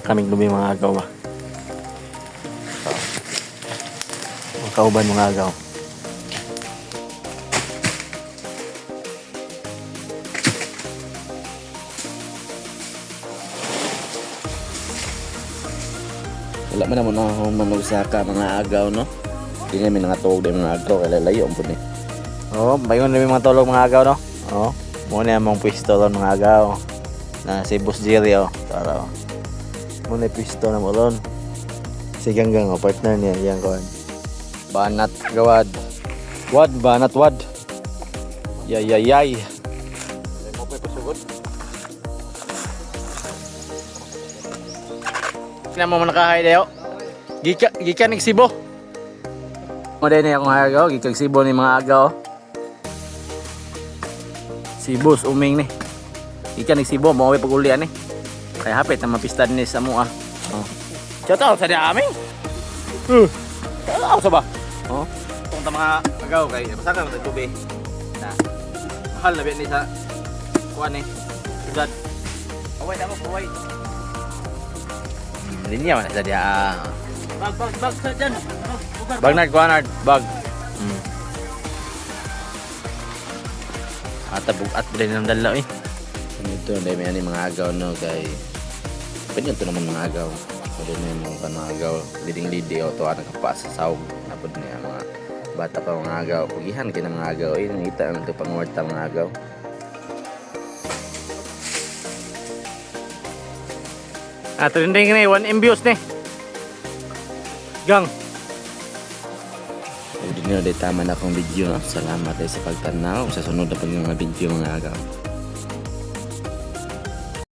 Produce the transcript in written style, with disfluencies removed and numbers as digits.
kaming lumi mga agaw ba. Mga kauban mga agaw. Wala man naman akong manusaka mga agaw, no? Hindi namin nakatuog din mga agaw, kaya layo ang puno. Oo, bayon na mga tulog mga agaw, no? Oo, muna yung mga pwesto ron mga agaw. Na si Boss Jerry, oh. Tara, oh. Muna yung pwesto na mo ron. Si Ganggang, oh, partner niya, yan ko. Banat gawad. Wad, banat wad. Yay, yay, yay. Ay mo pa pasugod. Kina mo nakahay dayo. Gikan ng Sibo. Mo din akong agaw, gikan Sibo ni mga agaw. Sibos uming ni. Gikan ng Sibo mo pag ulian ni. Kaya hapit na mapista ni sa mo ah. Oh. Shout out sa di aming. Shout out sa ba? Oh. Kung ta mga agaw kay basta ka sa tubig. Na. Mahal na ni sa kuan ni. Sudad. Away na mo, away. Linya man sa dia. Bag sa dyan. Bag nard, kuha nard. Bag. At din ng dalaw eh. Ito, hindi may ani mga agaw, no? Kay pwede ito naman mga agaw. Pwede na yung mga agaw. Liding-lidi o ito nakapa sa sawag. Napod niya mga bata pa mga agaw. Pugihan kayo ng mga agaw. Eh, nangita ang ito pangwarta mga agaw. Trending ni 1 views ni. Gang. Pwede nyo, tama na akong video. No? Salamat sa pagtanaw. Sa sunod na pag mga video mga agaw.